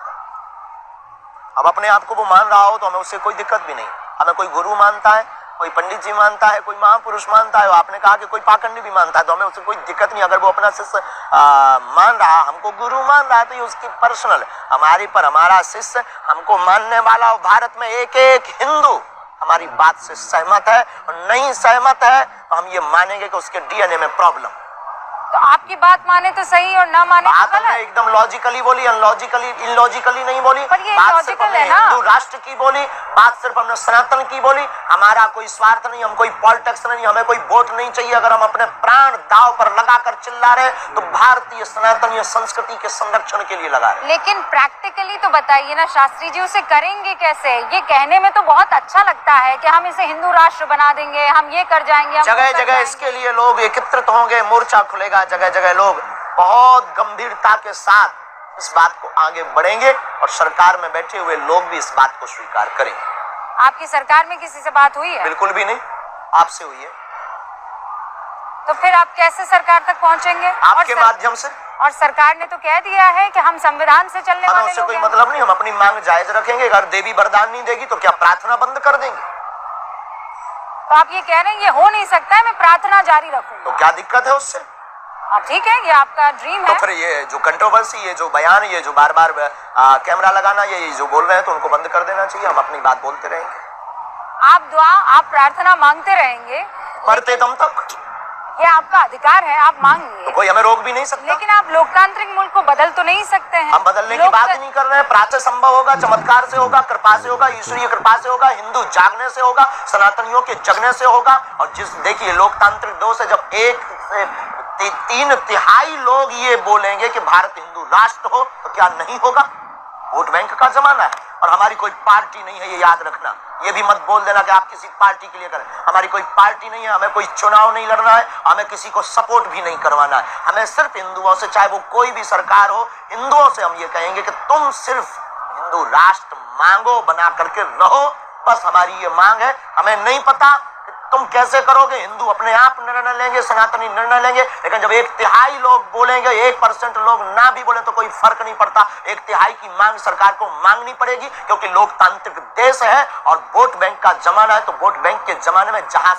अब अपने आप को वो मान रहा हो तो हमें उससे कोई दिक्कत भी नहीं। हमें कोई गुरु मानता है, कोई पंडित जी मानता है, कोई महापुरुष मानता है, आपने कहा कि कोई पाखंडी भी मानता है, तो हमें उससे कोई दिक्कत नहीं। अगर वो अपना शिष्य मान रहा, हमको गुरु मान रहा है, तो ये उसकी पर्सनल है। हमारी पर हमारा शिष्य, हमको मानने वाला, भारत में एक एक हिंदू हमारी बात से सहमत है, और नहीं सहमत है तो हम ये मानेंगे कि उसके डीएनए में प्रॉब्लम। तो आपकी बात माने तो सही और ना माने बात हमने एकदम लॉजिकली बोली, अनलॉजिकली इलॉजिकली नहीं बोली। पर ये बात सिर्फ हमने हिंदू राष्ट्र की बोली, बात सिर्फ हमने सनातन की बोली। हमारा कोई स्वार्थ नहीं, हम कोई पॉलिटिक्स नहीं, हमें कोई वोट नहीं चाहिए। अगर हम अपने प्राण दांव पर लगाकर चिल्ला रहे तो भारतीय सनातनीय संस्कृति के संरक्षण के लिए लगा रहे। लेकिन प्रैक्टिकली तो बताइए ना शास्त्री जी, उसे करेंगे कैसे? ये कहने में तो बहुत अच्छा लगता है कि हम इसे हिंदू राष्ट्र बना देंगे, हम ये कर जाएंगे। जगह जगह इसके लिए लोग एकत्रित होंगे, मोर्चा खुलेगा, जगह जगह लोग बहुत गंभीरता के साथ इस बात को आगे बढ़ेंगे, और सरकार में बैठे हुए लोग भी इस बात को स्वीकार करेंगे। आपकी सरकार में किसी से बात हुई है? बिल्कुल भी नहीं, आपसे हुई है। तो फिर आप कैसे सरकार तक पहुंचेंगे? आपके माध्यम से। और सरकार ने तो कह दिया है कि हम संविधान से चलने वाले लोग हैं। उससे कोई मतलब नहीं, हम अपनी मांग जायज रखेंगे। अगर देवी वरदान नहीं देगी तो क्या प्रार्थना बंद कर देंगे? तो आप ये कह रहे हैं ये हो नहीं सकता है, मैं प्रार्थना जारी रखूंगा। तो क्या दिक्कत है उससे? ठीक है, ये आपका ड्रीम है। तो फिर ये जो कंट्रोवर्सी, ये जो बयान, ये जो बार बार कैमरा लगाना, ये जो बोल रहे हैं, तो उनको बंद कर देना चाहिए। हम अपनी बात बोलते रहेंगे। आप दुआ, आप प्रार्थना मांगते रहेंगे मरते दम तक। ये आपका अधिकार है, आप मांगिए, तो कोई हमें रोक भी नहीं सकता। लेकिन आप लोकतांत्रिक मुल्क को बदल तो नहीं सकते हैं। हम बदलने की बात नहीं कर रहे हैं। प्रातः संभव होगा, चमत्कार से होगा, कृपा से होगा, ईश्वरीय कृपा से होगा, हिंदू जागने से होगा, सनातनियों के जगने से होगा। और जिस देखिए लोकतांत्रिक दोष है, जब 1 से 3/3 लोग ये बोलेंगे कि भारत हिंदू राष्ट्र हो, तो क्या नहीं होगा? वोट बैंक का जमाना है, और हमारी कोई पार्टी नहीं है, ये याद रखना। ये भी मत बोल देना कि आप किसी पार्टी के लिए करें। हमारी कोई पार्टी नहीं है, हमें कोई चुनाव नहीं लड़ना है, हमें किसी को सपोर्ट भी नहीं करवाना है। हमें सिर्फ हिंदुओं से, चाहे वो कोई भी सरकार हो, हिंदुओं से हम ये कहेंगे कि तुम सिर्फ हिंदू राष्ट्र मांगो, बना करके रहो। बस हमारी ये मांग है। हमें नहीं पता तुम कैसे करोगे, हिंदू अपने आप निर्णय लेंगे, सनातनी निर्णय लेंगे, लेकिन जब 1/3 लोग बोलेंगे, 1% लोग ना भी बोले तो कोई फर्क नहीं पड़ता। 1/3 की मांग सरकार को मांगनी पड़ेगी, क्योंकि लोकतांत्रिक देश है और वोट बैंक का जमाना है। तो वोट बैंक के जमाने में जहां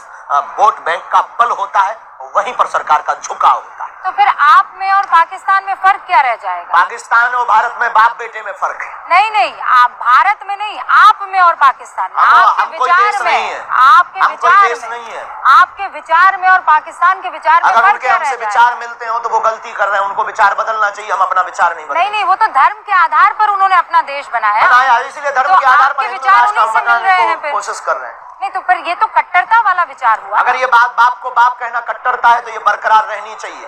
वोट बैंक का बल होता है, वहीं पर सरकार का झुकाव होता है। तो फिर आप में और पाकिस्तान में फर्क क्या रह जाएगा? पाकिस्तान और भारत में बाप बेटे में फर्क है। नहीं, आप भारत में नहीं, आप में और पाकिस्तान में, आपके विचार में, आपके विचार में, आपके विचार में और पाकिस्तान के विचार में अगर फर्क उनके क्या हमसे रह विचार मिलते हो तो वो गलती कर रहे हैं, उनको विचार बदलना चाहिए। हम अपना विचार नहीं बदलते। नहीं, वो तो धर्म के आधार पर उन्होंने अपना देश बनाया, इसलिए धर्म तो के आधार पर आपके विचार उन्हीं से मिल रहे हैं। कोशिश कर रहे हैं। नहीं तो फिर ये तो कट्टरता वाला विचार हुआ। अगर ये बात बाप को बाप कहना कट्टरता है तो ये बरकरार रहनी चाहिए।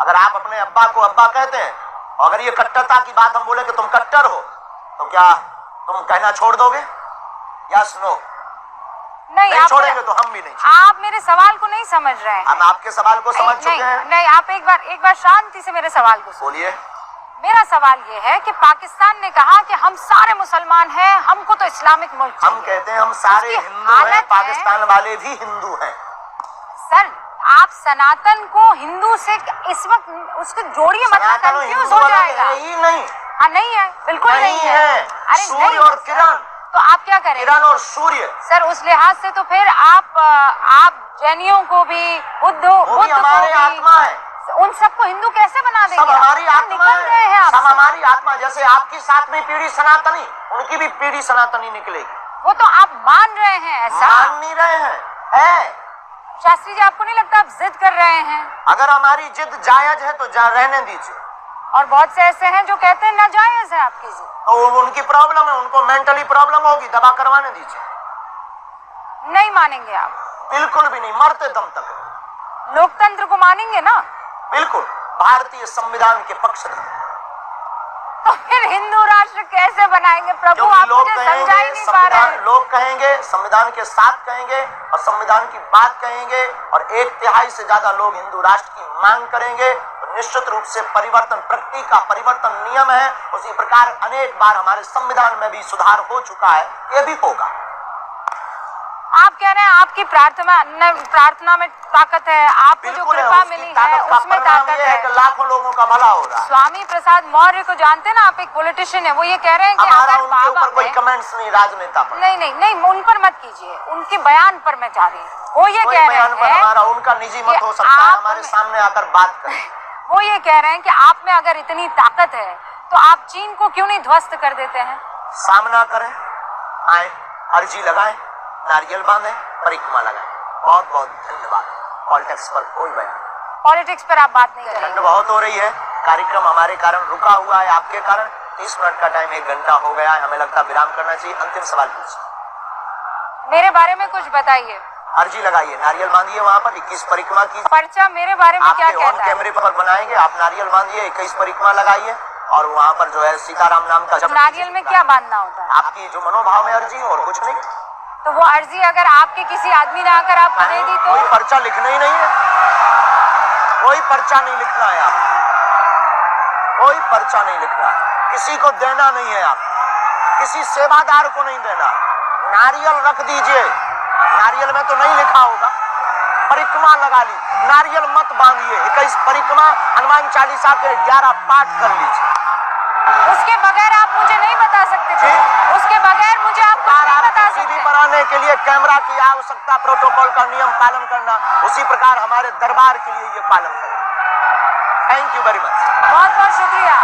अगर आप अपने अब्बा को अब्बा कहते हैं और अगर ये कट्टरता की बात हम बोले कि तुम कट्टर हो तो क्या तुम कहना छोड़ दोगे? Yes no? नहीं, आप छोड़ेंगे तो हम भी नहीं छोड़ेंगे। आप मेरे सवाल को नहीं समझ रहे हैं। हम आपके सवाल को समझ चुके हैं। नहीं, आप एक बार शांति से मेरे सवाल को सुनिए। बोलिए। मेरा सवाल ये है कि पाकिस्तान ने कहा कि हम सारे मुसलमान हैं, हमको तो इस्लामिक मुल्क चाहिए। हम कहते हैं हम सारे हिंदू हैं, पाकिस्तान वाले भी हिंदू हैं। सर, आप सनातन को हिंदू से इस वक्त उसको जोड़िए मत, कंफ्यूज हो जाएगा। ही नहीं, नहीं है, बिल्कुल नहीं है। अरे सूर्य और किरण, तो आप क्या करें? किरण और सूर्य। सर, उस लिहाज से तो फिर आप जैनियों को भी, बुद्ध को हमारे भी, आत्मा है, उन सबको हिंदू कैसे बना देंगे? सब हमारी आत्मा है, सब आपसे। हमारी आत्मा। जैसे आपकी 7वीं पीढ़ी सनातनी, उनकी भी पीढ़ी सनातनी निकलेगी। वो तो आप मान रहे हैं, ऐसा मान नहीं रहे हैं, है। शास्त्री जी, आपको नहीं लगता आप जिद कर रहे हैं? अगर हमारी जिद जायज है तो रहने दीजिए। और बहुत से ऐसे हैं जो कहते हैं नाजायज है आपकी जिद। तो उनकी प्रॉब्लम है, उनको मेंटली प्रॉब्लम होगी, दवा करवाने दीजिए। नहीं मानेंगे आप? बिल्कुल भी नहीं, मरते दम तक। लोकतंत्र को मानेंगे ना? बिल्कुल, भारतीय संविधान के पक्षधर। तो फिर हिंदू राष्ट्र कैसे बनाएंगे प्रभु? आप मुझे समझा ही नहीं पा रहे हैं। लोग कहेंगे, संविधान के साथ कहेंगे और संविधान की बात कहेंगे और 1/3 से ज्यादा लोग हिंदू राष्ट्र की मांग करेंगे तो निश्चित रूप से परिवर्तन, प्रकृति का परिवर्तन नियम है। उसी प्रकार अनेक बार हमारे संविधान में भी सुधार हो चुका है, ये भी होगा। आप कह रहे हैं आपकी प्रार्थना में ताकत है, आपको जो कृपा मिली है उसमें ताकत है कि लाखों लोगों का भला हो रहा है। स्वामी प्रसाद मौर्य को जानते हैं ना आप, एक पॉलिटिशियन है, वो ये कह रहे हैं कि हमारा अगर उनके ऊपर बाबा कोई कमेंट्स नहीं, राजनेता पर। नहीं, उन पर मत कीजिए, उनके बयान पर मैं चाह रही हूँ। वो ये कह रहे हैं, हमारा उनका निजी मत हो सकता है, हमारे सामने आकर बात करें। वो ये कह रहे हैं कि आप में अगर इतनी ताकत है तो आप चीन को क्यों नहीं ध्वस्त कर देते हैं? सामना करें, आए, अर्जी लगाएं, नारियल बांधें, परिक्रमा लगाएं। बहुत बहुत धन्यवाद। पॉलिटिक्स पर कोई बयान, पॉलिटिक्स पर आप बात नहीं करें। ठंड बहुत हो रही है, कार्यक्रम हमारे कारण रुका हुआ है, आपके कारण। 30 मिनट का टाइम 1 घंटा हो गया है, हमें लगता है विराम करना चाहिए। अंतिम सवाल पूछिए। मेरे बारे में कुछ बताइए। अर्जी लगाइए, नारियल बांधिए, वहाँ पर 21 परिक्रमा की पर्चा मेरे बारे में क्या कहता है? कैमरे पर बनाएंगे, आप नारियल बांधिए, 21 परिक्रमा लगाइए और वहाँ पर जो है सीताराम नाम का जप। नारियल में क्या बांधना होता है? आपकी जो मनोभाव में अर्जी और कुछ नहीं। तो वो अर्जी अगर आपके किसी आदमी ने आकर आपको दे दी तो? कोई पर्चा लिखना ही नहीं है, कोई पर्चा नहीं लिखना है, आप कोई पर्चा नहीं लिखना है, किसी को देना नहीं है, आप किसी सेवादार को नहीं देना। नारियल रख दीजिए, नारियल में तो नहीं लिखा होगा। परिक्रमा लगा ली, नारियल मत बांधिए। 21 परिक्रमा, हनुमान चालीसा के 11 पाठ कर लीजिए। उसके बगैर आप मुझे नहीं बता सकते थे? उसके बगैर मुझे आप कुछ नहीं बता सकते? टीवी बनाने के लिए कैमरा की आवश्यकता, प्रोटोकॉल का नियम पालन करना, उसी प्रकार हमारे दरबार के लिए ये पालन करें। Thank you very much. बहुत बहुत शुक्रिया।